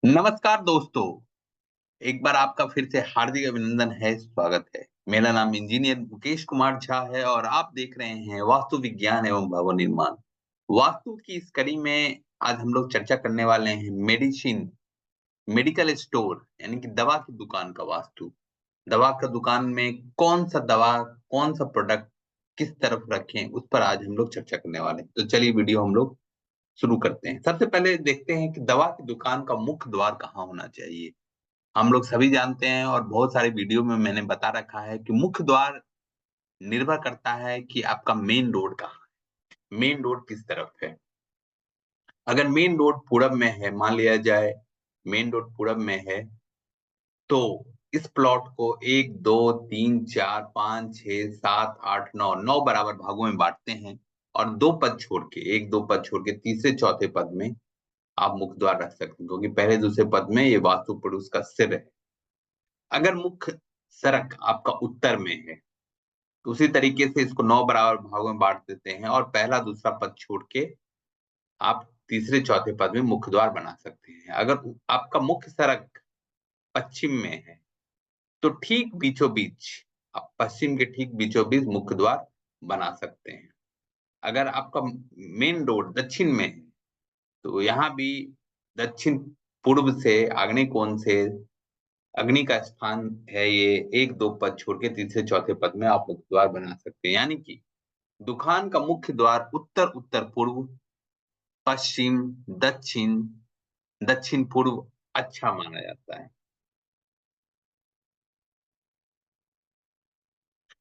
नमस्कार दोस्तों, एक बार आपका फिर से हार्दिक अभिनंदन है, स्वागत है। मेरा नाम इंजीनियर मुकेश कुमार झा है और आप देख रहे हैं वास्तु विज्ञान एवं भवन निर्माण। वास्तु की इस कड़ी में आज हम लोग चर्चा करने वाले हैं मेडिकल स्टोर यानी कि दवा की दुकान का वास्तु। दवा का दुकान में कौन-सा दवा, कौन-सा प्रोडक्ट किस तरफ रखें, उस पर आज हम लोग चर्चा करने वाले हैं। तो चलिए वीडियो हम लोग शुरू करते हैं। सबसे पहले देखते हैं कि दवा की दुकान का मुख्य द्वार कहाँ होना चाहिए। हम लोग सभी जानते हैं और बहुत सारे वीडियो में मैंने बता रखा है कि मुख्य द्वार निर्भर करता है कि आपका मेन रोड कहाँ है, मेन रोड किस तरफ है। अगर मेन रोड पूरब में है, मान लिया जाए मेन रोड पूरब में है, तो इस प्लॉट को 1, 2, 3, 4, 5, 6, 7, 8, 9, 9 बराबर भागों में बांटते हैं और 2 पद छोड़ के, 1-2 पद छोड़ के तीसरे चौथे पद में आप मुख्य द्वार रख सकते हैं, क्योंकि पहले दूसरे पद में ये वास्तु पुरुष का सिर है। अगर मुख्य सड़क आपका उत्तर में है, तो उसी तरीके से इसको 9 बराबर भागों में बाँट देते हैं और पहला दूसरा पद छोड़ के आप तीसरे चौथे पद में मुख्य द्वार बना सकते हैं। अगर आपका मुख्य सड़क पश्चिम में है, तो ठीक बीचों-बीच आप पश्चिम के ठीक बीचों-बीच मुख्य द्वार बना सकते हैं। अगर आपका मेन रोड दक्षिण में है, तो यहाँ भी दक्षिण पूर्व से आग्नेय कोण से अग्नि का स्थान है ये, 1-2 पद छोड़ के तीसरे चौथे पद में आप मुख्य द्वार बना सकते हैं। यानी कि दुकान का मुख्य द्वार उत्तर, उत्तर-पूर्व, पश्चिम, दक्षिण, दक्षिण-पूर्व अच्छा माना जाता है।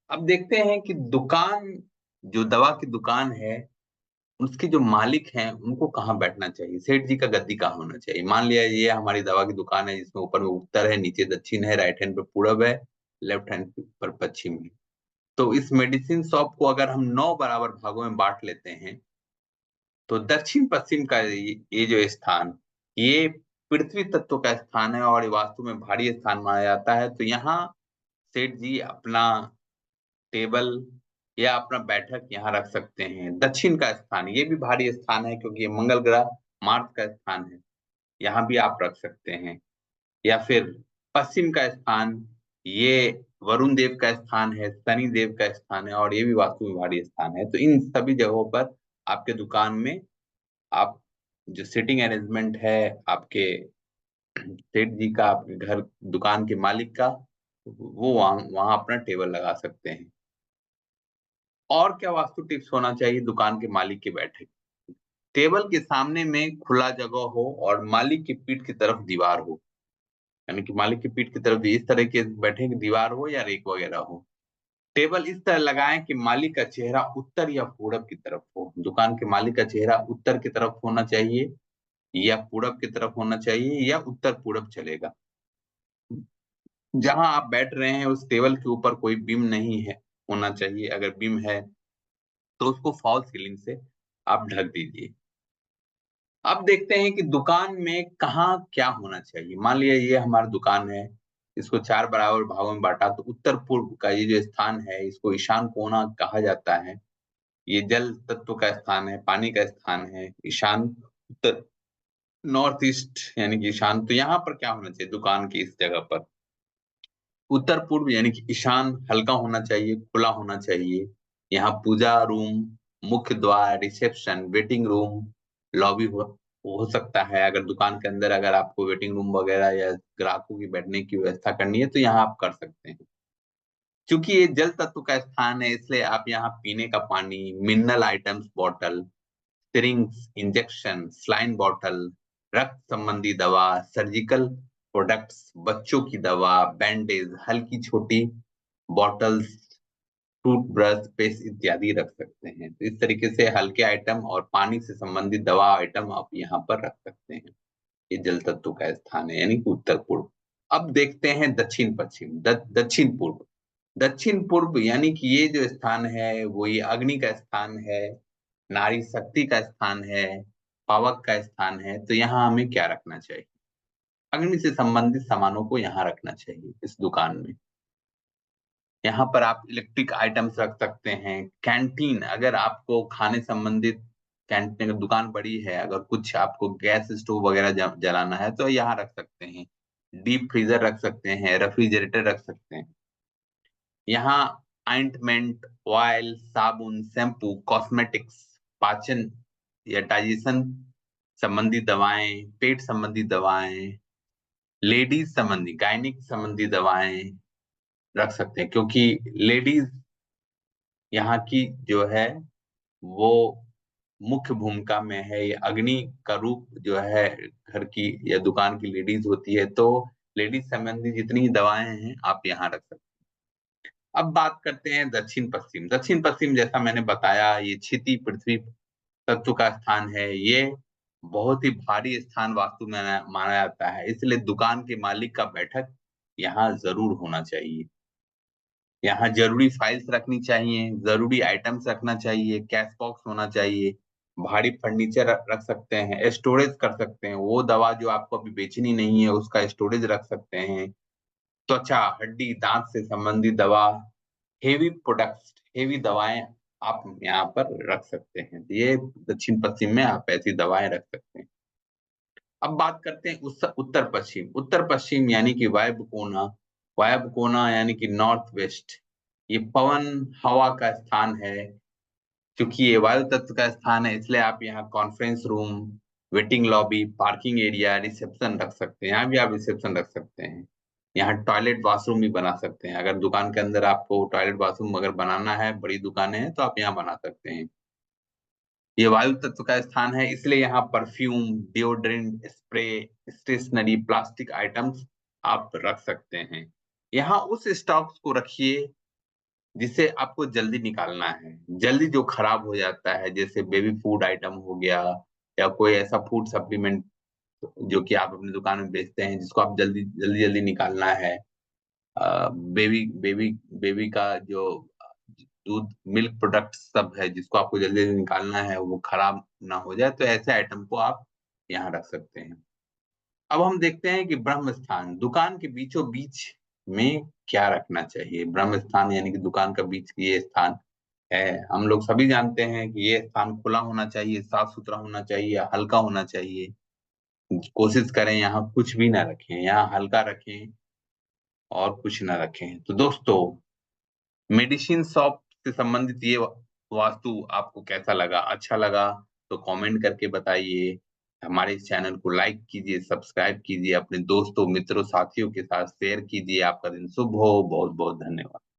अब देखते हैं कि दुकान जो दवा की दुकान है, उसके जो मालिक हैं, उनको कहाँ बैठना चाहिए? सेठ जी का गद्दी कहाँ होना चाहिए? मान लिया ये हमारी दवा की दुकान है जिसमें ऊपर में उत्तर है, नीचे दक्षिण है, राइट हैंड पे पूरब है, लेफ्ट हैंड पर पश्चिम है। तो इस मेडिसिन शॉप को अगर हम 9 बराबर भागों में बाँट लेते हैं, तो दक्षिण-पश्चिम का ये जो स्थान, ये पृथ्वी तत्व का स्थान है और ये वास्तु में भारी स्थान माना जाता है। तो यहाँ सेठ जी अपना टेबल या अपना बैठक यहाँ रख सकते हैं। दक्षिण का स्थान, ये भी भारी स्थान है क्योंकि ये मंगल ग्रह, मार्स का स्थान है, यहाँ भी आप रख सकते हैं। या फिर पश्चिम का स्थान, ये वरुण देव का स्थान है, शनि देव का स्थान है और ये भी वास्तु में भारी स्थान है। तो इन सभी जगहों पर आपके दुकान में आप जो सीटिंग अरेंजमेंट है आपके सेठ जी का, आपके घर दुकान के मालिक का, वो वहाँ वहाँ अपना टेबल लगा सकते हैं। और क्या वास्तु टिप्स होना चाहिए दुकान के मालिक की बैठक? टेबल के सामने में खुला जगह हो और मालिक की पीठ की तरफ दीवार हो। यानी कि मालिक की पीठ की तरफ भी इस तरह के बैठने की दीवार हो या रेक वगैरह हो। टेबल इस तरह लगाएँ कि मालिक का चेहरा उत्तर या पूरब की तरफ हो। दुकान के मालिक का चेहरा उत्तर की तरफ होना चाहिए या पूरब की तरफ होना चाहिए या उत्तर-पूरब चलेगा। जहाँ आप बैठ रहे हैं उस टेबल के ऊपर कोई बीम नहीं है होना चाहिए। अगर बीम है तो उसको फॉल्स सीलिंग से आप ढक दीजिए। अब देखते हैं कि दुकान में कहाँ क्या होना चाहिए। मान लीजिए ये हमारी दुकान है, इसको 4 बराबर भागों में बाँटा तो उत्तर-पूर्व का ये जो स्थान है, इसको ईशान कोना कहा जाता है। ये जल तत्व का स्थान है, पानी का स्थान है। ईशान उत्तर, नॉर्थ ईस्ट यानी कि ईशान, तो यहाँ पर क्या होना चाहिए दुकान की इस जगह पर? उत्तर-पूर्व यानी कि ईशान हल्का होना चाहिए, खुला होना चाहिए। यहाँ पूजा रूम, मुख्य द्वार, रिसेप्शन, वेटिंग रूम, लॉबी हो सकता है। अगर दुकान के अंदर अगर आपको वेटिंग रूम वगैरह या ग्राहकों की बैठने की व्यवस्था करनी है, तो यहाँ आप कर सकते हैं। चूँकि ये जल तत्व का स्थान है, इसलिए आप यहाँ पीने का पानी, mineral items bottle, syringe, injection, saline bottle, रक्त संबंधी दवा, सर्जिकल प्रोडक्ट्स, बच्चों की दवा, बैंडेज, हल्की छोटी बॉटल्स, टूथब्रश, पेस्ट इत्यादि रख सकते हैं। तो इस तरीके से हल्के आइटम और पानी से संबंधित दवा आइटम आप यहाँ पर रख सकते हैं। ये जल तत्व का स्थान है यानी कि उत्तर-पूर्व। अब देखते हैं दक्षिण-पश्चिम, दक्षिण-पूर्व। दक्षिण-पूर्व यानी कि ये जो स्थान है, वो ये अग्नि का स्थान है, नारी शक्ति का स्थान है, पावक का स्थान है, तो यहाँ हमें क्या रखना चाहिए? अग्नि से संबंधित सामानों को यहाँ रखना चाहिए इस दुकान में। यहाँ पर आप इलेक्ट्रिक आइटम्स रख सकते हैं, कैंटीन अगर आपको खाने संबंधित कैंटीन अगर दुकान बड़ी है, अगर कुछ आपको गैस स्टोव वगैरह जलाना है तो यहाँ रख सकते हैं। डीप फ्रीजर रख सकते हैं, रेफ्रिजरेटर रख सकते हैं। यहाँ ऑइंटमेंट, ऑयल, साबुन, शैम्पू, कॉस्मेटिक्स, पाचन या डाइजेशन संबंधी दवाएं, पेट संबंधी दवाएं, लेडीज संबंधी, गायनिक संबंधी दवाएं रख सकते हैं, क्योंकि लेडीज यहाँ की जो है वो मुख्य भूमिका में है। ये अग्नि का रूप जो है घर की या दुकान की लेडीज होती है, तो लेडीज संबंधी जितनी दवाएं हैं आप यहाँ रख सकते हैं। अब बात करते हैं दक्षिण पश्चिम। दक्षिण पश्चिम जैसा मैंने बताया, ये क्षिति पृथ्वी तत्व का स्थान है। ये बहुत ही भारी स्थान वास्तु में माना जाता है, इसलिए दुकान के मालिक का बैठक यहाँ जरूर होना चाहिए। यहाँ जरूरी फाइल्स रखनी चाहिए, जरूरी आइटम्स रखना चाहिए, कैश बॉक्स होना चाहिए, भारी फर्नीचर रख सकते हैं, स्टोरेज कर सकते हैं। वो दवा जो आपको अभी बेचनी नहीं है उसका स्टोरेज रख सकते हैं। त्वचा, हड्डी, दांत से संबंधित दवा, हेवी प्रोडक्ट्स, हेवी दवाएं आप यहाँ पर रख सकते हैं। तो ये दक्षिण पश्चिम में आप ऐसी दवाएं रख सकते हैं। अब बात करते हैं उत्तर पश्चिम। उत्तर पश्चिम यानी कि वायव्य कोना। वायव्य कोना यानी कि नॉर्थ वेस्ट। ये पवन हवा का स्थान है। क्योंकि ये वायु तत्व का स्थान है, इसलिए आप यहाँ conference room, waiting lobby, parking area, reception रख सकते हैं। यहाँ भी आप रिसेप्शन रख सकते हैं। यहाँ टॉयलेट बाथरूम भी बना सकते हैं। अगर दुकान के अंदर आपको टॉयलेट बाथरूम अगर बनाना है, बड़ी दुकानें हैं, तो आप यहाँ बना सकते हैं। ये वायु तत्व का स्थान है, इसलिए यहाँ perfume, deodorant, spray, stationery, plastic items आप रख सकते हैं। यहाँ उस स्टॉक्स को रखिए जिसे आपको जल्दी निकालना है, जल्दी जो खराब हो जाता है, जैसे बेबी फूड आइटम हो गया या कोई ऐसा फूड सप्लीमेंट जो कि आप अपनी दुकान में बेचते हैं, जिसको आप जल्दी जल्दी जल्दी निकालना है। बेबी बेबी बेबी का जो दूध, मिल्क प्रोडक्ट सब है जिसको आपको जल्दी जल्दी निकालना है, वो खराब ना हो जाए, तो ऐसे आइटम को आप यहाँ रख सकते हैं। अब हम देखते हैं कि ब्रह्म स्थान, दुकान के बीचों बीच में क्या रखना चाहिए। ब्रह्म स्थान यानी कि दुकान का बीच ये स्थान है। हम लोग सभी जानते हैं कि ये स्थान खुला होना चाहिए, साफ सुथरा होना चाहिए, हल्का होना चाहिए। कोशिश करें यहाँ कुछ भी ना रखें, यहाँ हल्का रखें और कुछ ना रखें। तो दोस्तों, मेडिसिन शॉप से संबंधित ये वास्तु आपको कैसा लगा? अच्छा लगा तो कमेंट करके बताइए। हमारे इस चैनल को लाइक कीजिए, सब्सक्राइब कीजिए, अपने दोस्तों, मित्रों, साथियों के साथ शेयर कीजिए। आपका दिन शुभ हो। बहुत बहुत धन्यवाद।